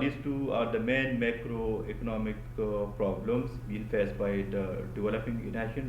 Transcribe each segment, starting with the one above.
These two are the main macroeconomic problems being faced by the developing nation.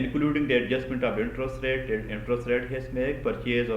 including the adjustment of interest rate has made purchase or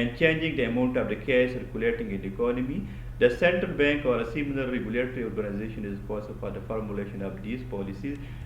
and changing the amount of the cash circulating in the economy. The central bank or a similar regulatory organization is responsible for the formulation of these policies.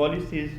policies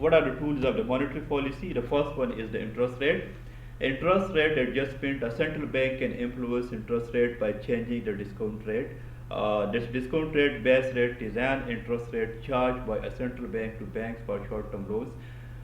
what are the tools of the monetary policy? The first one is the interest rate. Interest rate adjustment. A central bank can influence interest rate by changing the discount rate. This discount rate base rate is an interest rate charged by a central bank to banks for short term loans.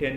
10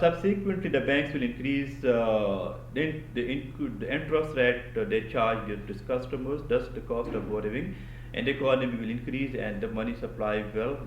Subsequently, the banks will increase the interest rate they charge their customers, thus the cost of borrowing, and the economy will increase and the money supply will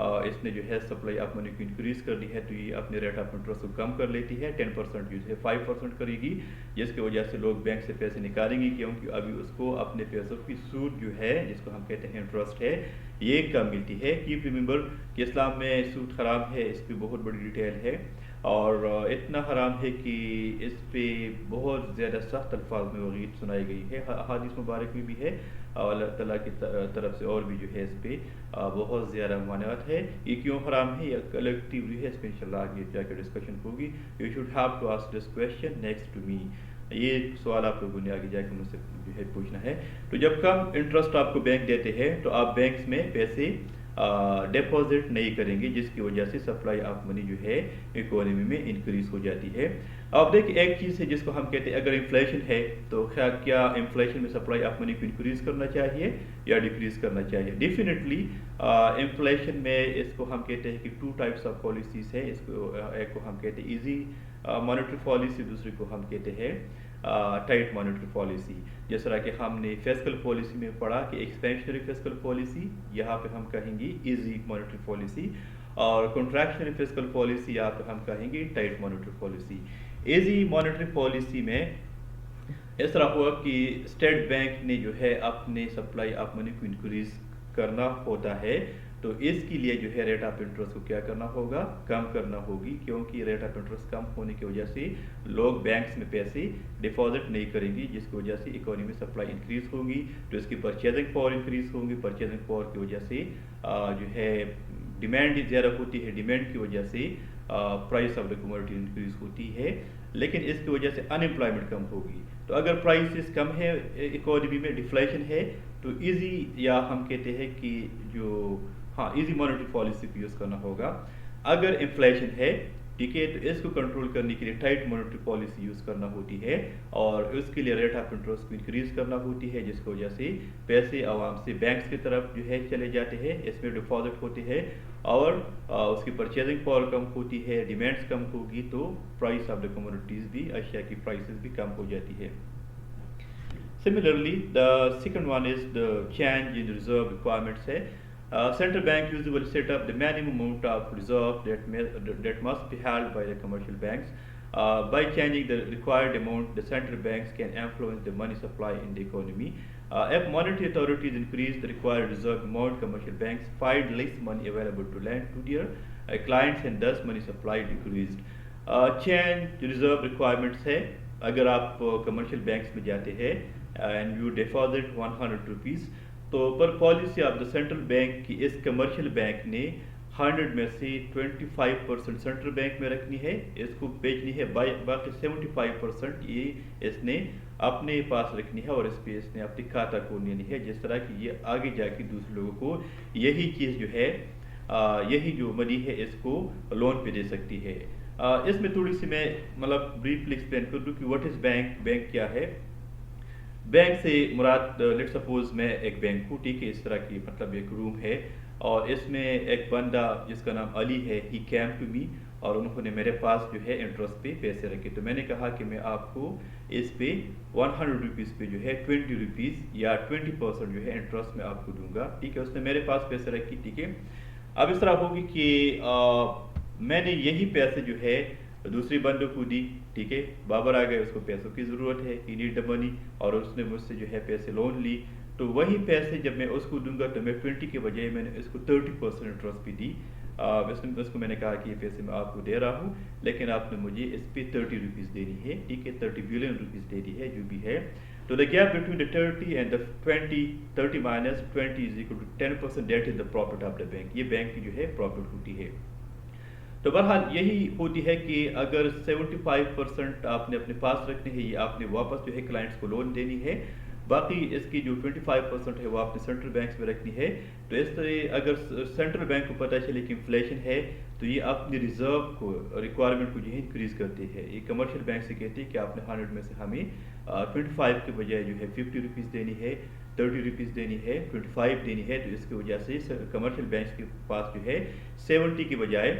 اس نے جو ہے supply of منی کو increase کر دی ہے تو یہ اپنے rate of interest کو کم کر لیتی ہے، 10% جو ہے 5% کرے گی، جس کی وجہ سے لوگ بینک سے پیسے نکالیں گے کیونکہ ابھی اس کو اپنے پیسوں کی سود جو ہے جس کو ہم کہتے ہیں انٹرسٹ ہے یہ کم ملتی ہے۔ کیپ ریممبر کہ اسلام میں سود حرام ہے، اس پہ بہت بڑی ڈیٹیل ہے اور اتنا حرام ہے کہ اس پہ بہت زیادہ سخت الفاظ میں وعید سنائی گئی ہے، احادیث مبارک میں بھی ہے اور اللہ تعالیٰ کی طرف سے اور بھی جو ہے اس پہ بہت زیادہ ممانعت ہے۔ یہ کیوں حرام ہے یا کلیکٹیولی ہے، اس پہ انشاءاللہ آگے جا کے ڈسکشن ہوگی۔ You should have to ask this question next to me, یہ سوال آپ لوگوں نے آگے جا کے مجھ سے جو ہے پوچھنا ہے۔ تو جب کم انٹرسٹ آپ کو بینک دیتے ہیں تو آپ بینکس میں پیسے ڈیپازٹ نہیں کریں گے، جس کی وجہ سے سپلائی آف منی جو ہے اکانومی میں انکریز ہو جاتی ہے۔ اب دیکھیں ایک چیز ہے جس کو ہم کہتے ہیں اگر انفلیشن ہے تو کیا انفلیشن میں سپلائی آف منی کو انکریز کرنا چاہیے یا ڈیکریز کرنا چاہیے؟ ڈیفینیٹلی انفلیشن میں اس کو ہم کہتے ہیں کہ 2 ٹائپس آف پالیسیز ہے، اس کو ایک کو ہم کہتے ہیں ایزی مانیٹری پالیسی، دوسرے کو ہم کہتے ہیں ٹائٹ مانیٹری پالیسی۔ جس طرح کہ ہم نے فسکل پالیسی میں پڑھا کہ ایکسپینشنری فسکل پالیسی، یہاں پہ ہم کہیں گے ایزی مانیٹری پالیسی، اور کنٹریکشنری فسکل پالیسی یہاں پہ ہم کہیں گے tight monetary policy. Easy monetary policy میں اس طرح ہوا کہ اسٹیٹ بینک نے جو ہے اپنے سپلائی آف منی کو انکریز کرنا ہوتا ہے تو اس کے لیے جو ہے ریٹ آف انٹرسٹ کو کیا کرنا ہوگا، کم کرنا ہوگی، کیونکہ ریٹ آف انٹرسٹ کم ہونے کی وجہ سے لوگ بینکس میں پیسے ڈپازٹ نہیں کریں گی، جس کی وجہ سے اکانومی میں سپلائی انکریز ہوگی تو اس کی پرچیزنگ پاور انکریز ہوگی، پرچیزنگ پاور کی وجہ سے جو ہے ڈیمانڈ زیادہ ہوتی ہے، ڈیمانڈ کی وجہ سے price of the commodity increase ہوتی ہے، لیکن اس کی وجہ سے ان امپلائمنٹ کم ہوگی۔ تو اگر پرائسز کم ہے اکانومی میں، ڈیفلیشن ہے، تو ایزی یا ہم کہتے ہیں کہ جو ایزی مانیٹری پالیسی کو یوز کرنا ہوگا۔ اگر انفلیشن ہے ٹھیک ہے تو اس کو کنٹرول کرنے کے لیے ٹائٹ مانیٹری پالیسی یوز کرنا ہوتی ہے اور اس کے لیے ریٹ آف انٹرسٹ کو انکریز کرنا ہوتی ہے، جس کی وجہ سے پیسے عوام سے بینکس کی طرف جو ہے چلے جاتے ہیں، اس میں ڈپازٹ ہوتے ہیں اور اس کی پرچیزنگ پاور کم ہوتی ہے، ڈیمانڈس کم ہوگی تو پرائس آف دا کموڈٹیز بھی، اشیاء کی پرائسز بھی کم ہو جاتی ہے۔ Similarly, the second one is the change in reserve requirements ہے۔ Central bank usually set up the minimum amount of reserve that must be held by the commercial banks. By changing the required amount, the central banks can influence the money supply in the economy. If monetary authorities increase the required reserve amount, commercial banks find less money available to lend to their clients and thus money supply decreased. Change reserve requirements ہے، اگر آپ commercial banks میں جاتے ہیں and you deposit 100 rupees تو پر policy of the central bank کی اس کمرشل بینک نے 100 میں سے 25% سینٹرل بینک میں رکھنی ہے، اس کو بیچنی ہے، باقی 75% یہ اس نے اپنے پاس رکھنی ہے اور اس پہ اس نے اپنی کھاتہ کھولنی نہیں ہے، جس طرح کہ یہ آگے جا کے دوسرے لوگوں کو یہی چیز جو ہے یہی جو منی ہے اس کو لون پہ دے سکتی ہے۔ اس میں تھوڑی سی میں مطلب بریفلی ایکسپلین کر دوں کہ واٹ از بینک، بینک کیا ہے۔ بینک سے مراد لیٹ سپوز میں ایک بینک ہوں ٹھیک ہے، اس طرح کی مطلب ایک روم ہے اور اس میں ایک بندہ جس کا نام علی ہے، ہی کیم ٹو می اور انہوں نے میرے پاس جو ہے انٹرسٹ پہ پیسے رکھے، تو میں نے کہا کہ میں آپ کو اس پہ 100 روپیز پہ جو ہے 20 روپیز یا 20% جو ہے انٹرسٹ میں آپ کو دوں گا ٹھیک ہے، اس نے میرے پاس پیسے رکھی ٹھیک ہے۔ اب اس طرح ہوگی کہ میں نے یہی پیسے جو ہے دوسری بندوں کو دی ٹھیک ہے، بابر آ گئے، اس کو پیسوں کی ضرورت ہے، ہی نیڈ منی اور اس نے مجھ سے جو ہے پیسے لون لی، تو وہی پیسے جب میں اس کو دوں گا تو میں 20 کے بجائے میں نے اس کو 30% انٹرسٹ بھی دی۔ اس کو میں نے کہا کہ یہ پیسے میں آپ کو دے رہا ہوں لیکن آپ نے مجھے اس پہ 30 روپیز دینی ہے ٹھیک ہے، 30 بلین روپیز دینی ہے جو بھی ہے، تو the gap between the 30 and the 20 30 minus 20 is equal to 10%، that is the profit of the bank، یہ بینک کی جو ہے پروفٹ ہوتی ہے۔ تو بہرحال یہی ہوتی ہے کہ اگر 75% آپ نے اپنے پاس رکھنے ہیں، یہ آپ نے واپس جو ہے کلائنٹس کو لون دینی ہے، باقی اس کی جو 25% ہے وہ آپ نے سینٹرل بینکس میں رکھنی ہے، تو اس طرح اگر سینٹرل بینک کو پتہ چلے کہ انفلیشن ہے تو یہ اپنی ریزرو کو ریکوائرمنٹ کو جو ہے انکریز کرتے ہیں، یہ کمرشل بینک سے کہتے ہیں کہ آپ نے 100 میں سے ہمیں 25 کے بجائے جو ہے 50 روپیز دینی ہے، 30 روپیز دینی ہے 25 دینی ہے، تو اس کی وجہ سے کمرشل بینکس کے پاس جو ہے 70 کی بجائے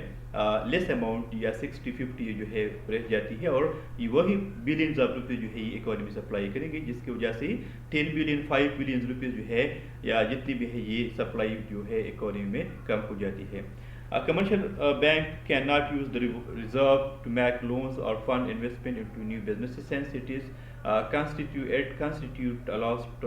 لیس اماؤنٹ یا 60-50 جو ہے رہ جاتی ہے، اور وہی بلینز آف روپیز جو ہے یہ اکانومی سپلائی کریں گے، جس کی وجہ سے 10 بلین 5 بلین روپیز جو ہے یا جتنی بھی ہے یہ سپلائی جو ہے اکانومی میں کم ہو جاتی ہے. A commercial bank cannot use the reserve to make loans or fund investment into new businesses, since it is constitute a lost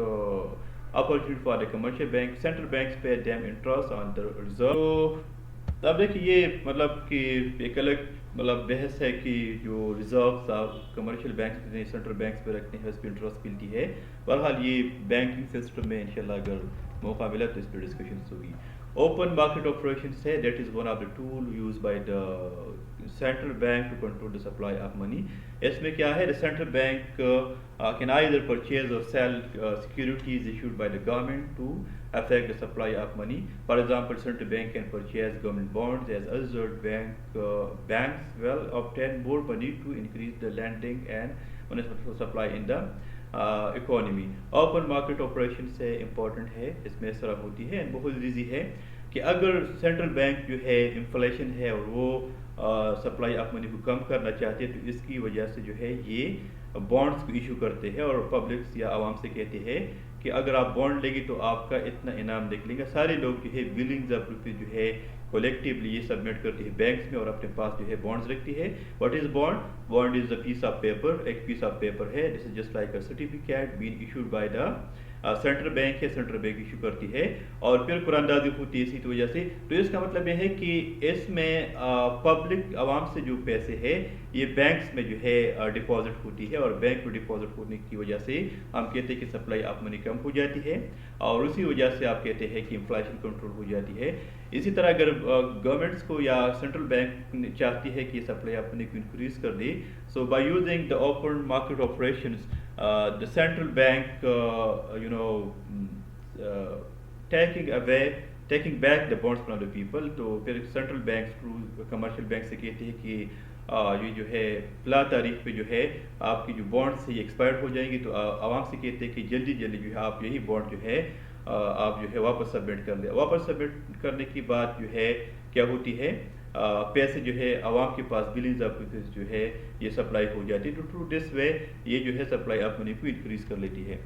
opportunity for the commercial bank. Central banks pay them interest on the reserve. تو اب دیکھیے یہ مطلب کہ ایک الگ مطلب بحث ہے کہ جو ریزروز آپ کمرشل بینکس میں سینٹرل بینکس پہ رکھتے ہیں اس پہ انٹرسٹ ملتی ہے. بہرحال یہ بینکنگ سسٹم میں انشاءاللہ اگر موقع ملا تو اس پہ ڈسکشنس ہوگی. Open market operations ہے, that is one of the tool used by the central bank to control the supply of money. اس میں کیا ہے, the central bank can either purchase or sell securities issued by the government to affect the supply of money. For example, central bank can purchase government bonds as other banks will obtain more money to increase the lending and money supply in the economy. Open market operation سے important ہے, اس میں اس طرح ہوتی ہے بہت easy ہے کہ اگر سینٹرل بینک جو ہے انفلیشن ہے اور وہ سپلائی آف منی کو کم کرنا چاہتے ہیں تو اس کی وجہ سے جو ہے یہ بانڈس کو ایشو کرتے ہیں اور پبلکس یا عوام سے کہتے ہیں کہ اگر آپ بانڈ لیں گے تو آپ کا اتنا انعام نکلے گا. سارے لوگ جو ہے بلینگز آف روپیز جو ہے کولیکٹیولی یہ سبمٹ کرتی ہے بینکس میں اور اپنے پاس جو ہے بانڈز رکھتی ہے. What is bond? Bond is a piece of paper, ایک پیس آف پیپر ہے. This is just like a certificate been issued by the central bank ہے, سینٹرل بینک ایشو کرتی ہے اور پھر قرآن اندازی ہوتی ہے اسی کی وجہ سے. تو اس کا مطلب یہ ہے کہ اس میں پبلک عوام سے جو پیسے ہے یہ بینکس میں جو ہے ڈپازٹ ہوتی ہے اور بینک میں ڈپازٹ ہونے کی وجہ سے ہم کہتے ہیں کہ سپلائی آف منی کم ہو جاتی ہے اور اسی وجہ سے آپ کہتے ہیں کہ انفلیشن کنٹرول ہو جاتی ہے. اسی طرح اگر گورنمنٹس کو یا سینٹرل بینک چاہتی ہے کہ سپلائی آف منی کو انکریز کر دے, so by using the open market operations the central bank taking back the bonds from the people. تو پھر سینٹرل بینک کمرشل بینک سے کہتے ہیں کہ یہ جو ہے فلاں تاریخ پہ جو ہے آپ کی جو بانڈس ہے یہ ایکسپائر ہو جائیں گی, تو عوام سے کہتے ہیں کہ جلدی جلدی جو ہے آپ یہی بانڈ جو ہے آپ جو ہے واپس سبمٹ کر دیں. واپس سبمٹ کرنے کی بات جو ہے کیا ہوتی ہے, پیسے جو ہے عوام کے پاس بلینز آف روپیز جو ہے یہ سپلائی ہو جاتی ہے. تو تھرو دس وے یہ جو ہے سپلائی آف منی کو انکریز کر لیتی ہے.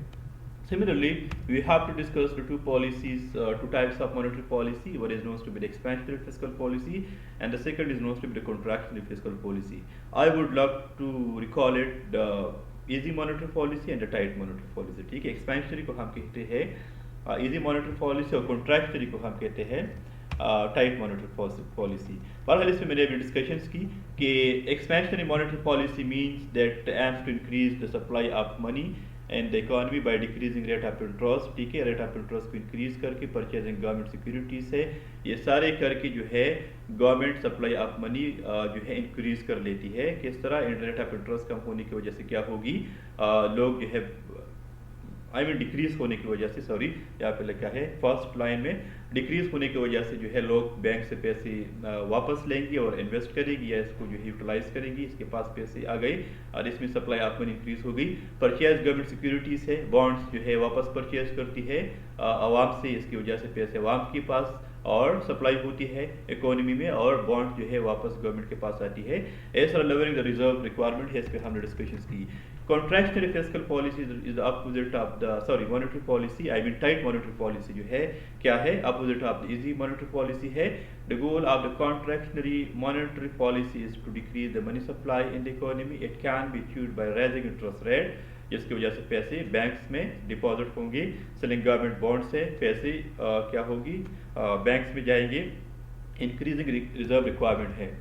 Similarly, we have to discuss the two policies, two types of monetary policy. One is known to be the expansionary fiscal policy, and the second is known to be the contractionary fiscal policy. I would love to recall it the easy monetary policy and the tight monetary policy. ٹھیک ہے, expansionary کو ہم کہتے ہیں easy monetary policy اور contractionary کو ہم کہتے ہیں ٹائٹ مانیٹری پالیسی. بہرحال اس میں میں نے ابھی ڈسکشنس کی کہ expansionary monetary policy means that aims to increase the supply of money and the economy by decreasing rate of interest. ٹھیک ہے, ریٹ آف انٹرسٹ کو انکریز کر کے پرچیزنگ گورنمنٹ سیکورٹیز ہے, یہ سارے کر کے جو ہے گورنمنٹ سپلائی آف منی جو ہے انکریز کر لیتی ہے. کس طرح؟ ریٹ آف انٹرسٹ کم ہونے کی وجہ سے کیا ہوگی, لوگ جو ہے ڈیکریز ہونے کی وجہ سے, سوری یہاں پہ لکھا ہے فرسٹ لائن میں, ڈیکریز ہونے کی وجہ سے جو ہے لوگ بینک سے پیسے واپس لیں گے اور انویسٹ کریں گے یا اس کو جو ہے یوٹیلائز کریں گے, اس کے پاس پیسے آ گئے اور اس میں سپلائی آف منی انکریز ہو گئی. پرچیز گورنمنٹ سیکورٹیز ہے, بانڈس جو ہے واپس پرچیز کرتی ہے عوام سے, اس کی وجہ سے پیسے عوام کے پاس اور سپلائی ہوتی ہے اکانومی میں اور بانڈ جو ہے واپس گورنمنٹ کے پاس آتی ہے. اس طرح لیورنگ دا ریزرو ریکوائرمنٹ ہے, اس پہ ہم نے ڈسکشنز کی. Contractionary fiscal policy is the opposite of the monetary policy. I mean tight monetary policy جو ہے کیا ہے, opposite of the easy monetary policy ہے. The goal of the contractionary monetary policy is to decrease the money supply in the economy. It can be achieved by raising interest rate, جس کی وجہ سے پیسے بینکس میں deposit ہوں گے. Selling government bond سے پیسے کیا ہوگی, بینکس میں جائیں گے. انکریزنگ ریزرو ریکوائرمنٹ ہے.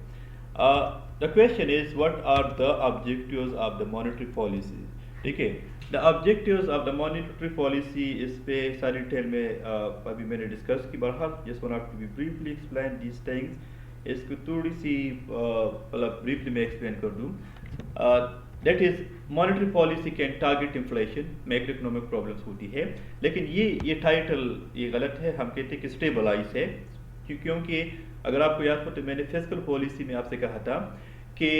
The question is, what are the objectives of the monetary policy? ٹھیک ہے, the objectives of the monetary policy اس پہ ساری ڈیٹیل میں ابھی میں نے ڈسکس کی. بہرحال just want to be briefly explain these things. اس کو تھوڑی سی مطلب بریفلی میں ایکسپلین کر دوں. That is, monetary policy can target inflation, macro economic problems ہوتی ہے, لیکن یہ ٹائٹل یہ غلط ہے. ہم کہتے ہیں کہ اسٹیبلائز ہے, کیونکہ اگر آپ کو یاد ہو تو میں نے فسکل پالیسی میں آپ سے کہا تھا کہ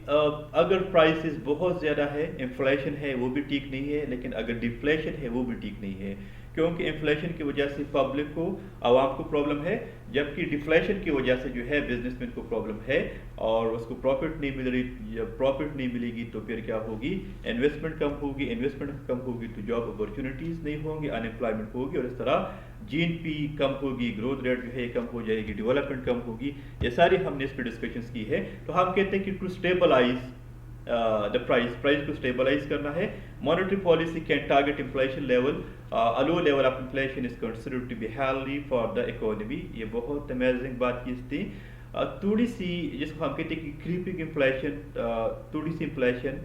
اگر پرائسز بہت زیادہ ہے, انفلیشن ہے, وہ بھی ٹھیک نہیں ہے, لیکن اگر ڈیفلیشن ہے وہ بھی ٹھیک نہیں ہے. کیونکہ انفلیشن کی وجہ سے پبلک کو عوام کو پرابلم ہے، جبکہ ڈیفلیشن کی وجہ سے جو ہے بزنس مین کو پرابلم ہے اور اس کو پروفٹ نہیں مل رہی. جب پروفٹ نہیں ملے گی تو پھر کیا ہوگی؟ انویسٹمنٹ کم ہوگی، انویسٹمنٹ کم ہوگی تو جاب اپرچونیٹیز نہیں ہوں گی، ان امپلائمنٹ ہوگی، اور اس طرح جی این پی کم ہوگی، گروتھ ریٹ جو ہے کم ہو جائے گی، ڈیولپمنٹ کم ہوگی. یہ ساری ہم نے اس پہ ڈسکشنز کی ہے. تو ہم کہتے ہیں کہ ٹو اسٹیبلائز the price کو stabilize کرنا ہے. Monetary policy can target inflation level. A low level of inflation is considered to be healthy for the economy. یہ بہت امیزنگ بات کی تھی. تھوڑی سی جس کو ہم کہتے ہیں کہ کریپنگ انفلیشن، تھوڑی سی انفلیشن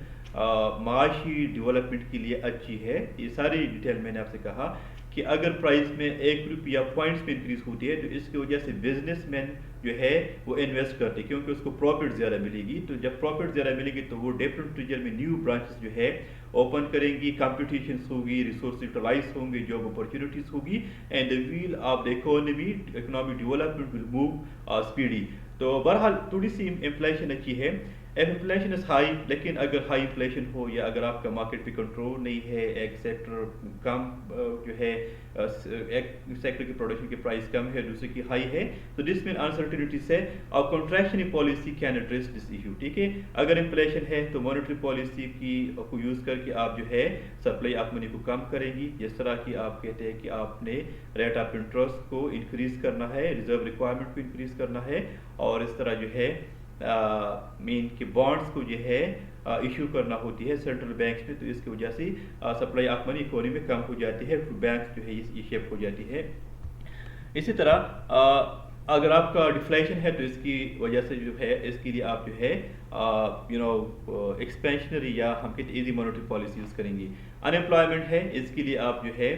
معاشی ڈیولپمنٹ کے لیے اچھی ہے. یہ ساری ڈیٹیل میں نے آپ سے کہا کہ اگر پرائس میں 1 روپیہ پوائنٹس میں انکریز ہوتی ہے تو اس کی وجہ سے بزنس مین جو ہے وہ انویسٹ کرتے ہیں کیونکہ اس کو پروفٹ زیادہ ملے گی. تو جب پروفٹ زیادہ ملے گی تو وہ ڈیفرنٹ ریجن میں نیو برانچز جو ہے اوپن کریں گی، کمپٹیشنس ہوگی، ریسورس یوٹیلائز ہوں گے، جاب اپرچونیٹیز ہوگی، and the wheel of the economic development will move speedy. تو بہرحال تھوڑی سی انفلیشن اچھی ہے. انفلیشن از ہائی، لیکن اگر ہائی انفلیشن ہو یا اگر آپ کا مارکیٹ پہ کنٹرول نہیں ہے، ایک سیکٹر کم جو ہے، ایک سیکٹر کی پروڈکشن کی پرائس کم ہے، دوسرے کی ہائی ہے، تو دس مین انسرٹنٹیز ہے. اور contraction policy can address this issue. ٹھیک ہے، اگر انفلیشن ہے تو مانیٹری پالیسی کی کو یوز کر کے آپ جو ہے سپلائی آف منی کو کم کریں گی. جس طرح کی آپ کہتے ہیں کہ آپ نے ریٹ آف انٹرسٹ کو انکریز کرنا ہے، ریزرو ریکوائرمنٹ کو انکریز کرنا ہے، اور اس طرح جو ہے مین کے بانڈس کو جو ہے ایشو کرنا ہوتی ہے سینٹرل بینکس میں. تو اس کی وجہ سے سپلائی آف منی اکانومی میں کم ہو جاتی ہے، بینکس جو ہے یہ شیپ ہو جاتی ہے. اسی طرح اگر آپ کا ڈیفلیشن ہے تو اس کی وجہ سے جو ہے اس کے لیے آپ جو ہے ایکسپینشنری یا ہم کہتے ہیں ایزی مانیٹری پالیسی یوز کریں گی. ان امپلائمنٹ ہے، اس کے لیے آپ جو ہے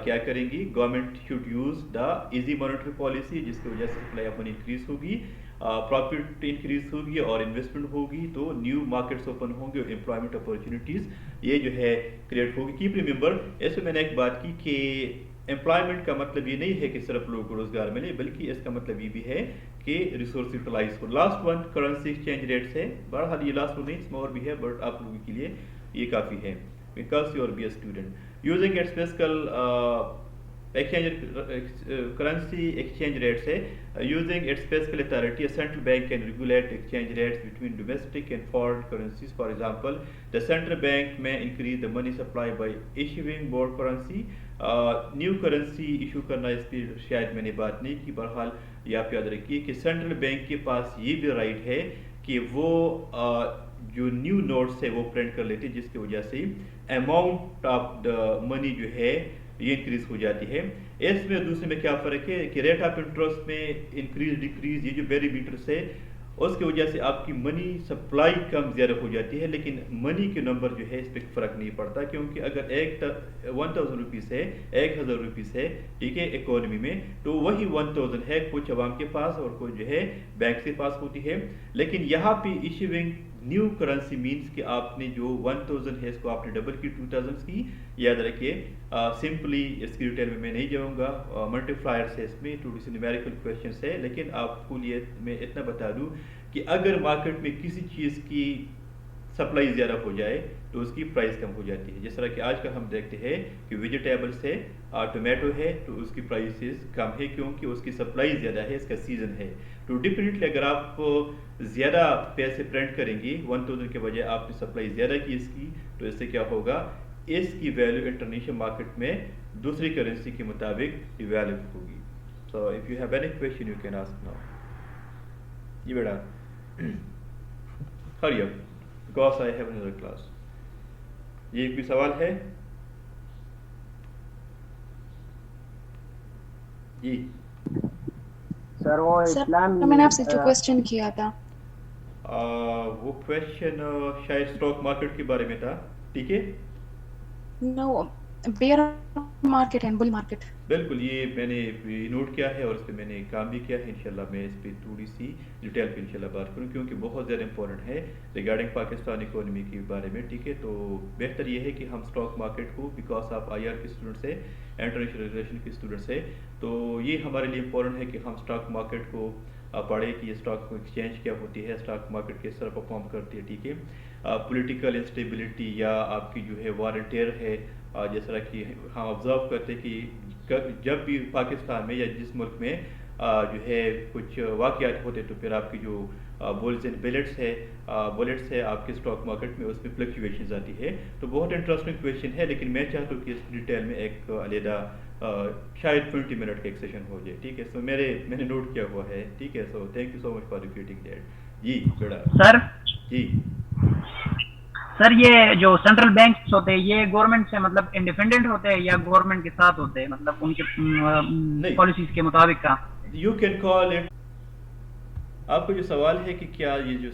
کیا کریں گی؟ Government should use the easy monetary policy, جس کی وجہ سے سپلائی آف منی انکریز ہوگی، پروفٹ انکریز ہوگی اور انویسٹمنٹ ہوگی، تو نیو مارکیٹس اوپن ہوں گے اور امپلائمنٹ اپرچونیٹیز یہ جو ہے کریٹ ہوگی. کیپ ریممبر، اس میں میں نے ایک بات کی کہ امپلائمنٹ کا مطلب یہ نہیں ہے کہ صرف لوگوں کو روزگار ملے، بلکہ اس کا مطلب یہ بھی ہے کہ ریسورس یوٹیلائز ہو. Last one currency exchange rates ہے. بہرحال یہ لاسٹ ون نہیں، اس میں اور بھی ہے، بٹ آپ لوگوں کے لیے یہ کافی ہے because you are be a student. Using its physical currency exchange rates ہے. Using its fiscal authority, a central bank can regulate exchange rates between domestic and foreign currencies. For example, the central bank may increase the money supply by issuing more currency. New currency issue کرنا، اس پہ شاید میں نے بات نہیں کی. بہرحال یہ آپ یاد رکھیے کہ سینٹرل بینک کے پاس یہ بھی رائٹ ہے کہ وہ جو نیو نوٹس ہے وہ پرنٹ کر لیتے، جس کی وجہ سے اماؤنٹ آف دا منی جو ہے یہ انکریز ہو جاتی ہے. اس میں دوسرے میں کیا فرق ہے کہ ریٹ آف انٹرسٹ میں انکریز ڈیکریز، یہ جو بیری میٹرس ہے اس کی وجہ سے آپ کی منی سپلائی کم زیادہ ہو جاتی ہے، لیکن منی کے نمبر جو ہے اس پہ فرق نہیں پڑتا. کیونکہ اگر 1000 روپیز ہے، 1000 روپیز ہے، ٹھیک ہے، اکانومی میں، تو وہی 1000 ہے کچھ عوام کے پاس اور کچھ جو ہے بینک کے پاس ہوتی ہے. لیکن یہاں پہ ایشوئنگ نیو کرنسی مینس کہ آپ نے جو 1000 ہے اس کو آپ نے ڈبل کی 2000 کی. یاد رکھیے سمپلی اس کی ڈیٹیل میں نہیں جاؤں گا، ملٹی فلائرس ہے اس میں، تھوڑی سی نیومیریکل کویشچنس ہے، لیکن آپ کو لیے میں اتنا بتا دوں کہ اگر مارکیٹ میں کسی چیز کی سپلائی زیادہ ہو جائے تو اس کی پرائس کم ہو جاتی ہے. جس طرح کہ آج کل ہم دیکھتے ہیں کہ ویجیٹیبلس ہے، ٹومیٹو ہے، تو اس کی پرائسز کم ہے کیونکہ اس کی سپلائی زیادہ ہے، اس کا سیزن ہے. تو ڈیفینیٹلی اگر آپ زیادہ پیسے پرنٹ کریں گی 1000 کے بجائے آپ نے سپلائی زیادہ کی اس کی، تو اس سے کیا ہوگا؟ اس کی ویلیو انٹرنیشنل مارکیٹ میں دوسری کرنسی کے مطابق ایویلیبل ہوگی. So if you have any question you can ask now. یہ بیٹا hurry up because I have another class. یہ کوئی سوال ہے؟ جی سر وہ اسلام میں نے آپ سے جو کوشچن کیا تھا وہ کویشچن شاید اسٹاک مارکیٹ کے بارے میں تھا. ٹھیک ہے، no bear market and bull market. بالکل یہ میں نے نوٹ کیا ہے اور اس پہ میں نے کام بھی کیا ہے. انشاءاللہ میں اس پہ تھوڑی سی ڈیٹیل پہ انشاءاللہ بات کروں کیونکہ بہت زیادہ امپورٹنٹ ہے ریگارڈنگ پاکستان اکانومی کے بارے میں. ٹھیک ہے، تو بہتر یہ ہے کہ ہم اسٹاک مارکیٹ کو، بیکاز آپ آئی آر کے اسٹوڈنٹس ہیں، انٹرنیشنل ریلیشن کے اسٹوڈنٹس ہیں، تو یہ ہمارے لیے امپورٹنٹ ہے کہ ہم اسٹاک مارکیٹ کو پڑھیں کہ یہ اسٹاک ایکسچینج کیا ہوتی ہے، اسٹاک مارکیٹ کس طرح پرفارم کرتی ہے. ٹھیک ہے، پولیٹیکل انسٹیبلٹی یا آپ کی جو ہے وار اینڈ ٹیئر ہے، جس طرح کہ ہم آبزرو کرتے ہیں کہ جب بھی پاکستان میں یا جس ملک میں جو ہے کچھ واقعات ہوتے تو پھر آپ کی جو بولز اینڈ بولٹس ہے آپ کے اسٹاک مارکیٹ میں، اس میں فلکچویشنز آتی ہے. تو بہت انٹرسٹنگ کویشچن ہے، لیکن میں چاہتا ہوں کہ اس ڈیٹیل میں ایک علیحدہ شاید 20 منٹ کا ایک سیشن ہو جائے. ٹھیک ہے، سو میں نے نوٹ کیا ہوا ہے. ٹھیک ہے، so thank you so much for repeating that. جی بیڑا سر جی. سر یہ جو سینٹرل بینکس ہوتے ہیں یہ گورنمنٹ سے مطلب انڈیپینڈنٹ ہوتے ہیں یا گورنمنٹ کے ساتھ ہوتے ہیں، مطلب ان کے پالیسیز کے مطابق کا؟ You can call it. آپ کو جو سوال ہے کہ کیا یہ جو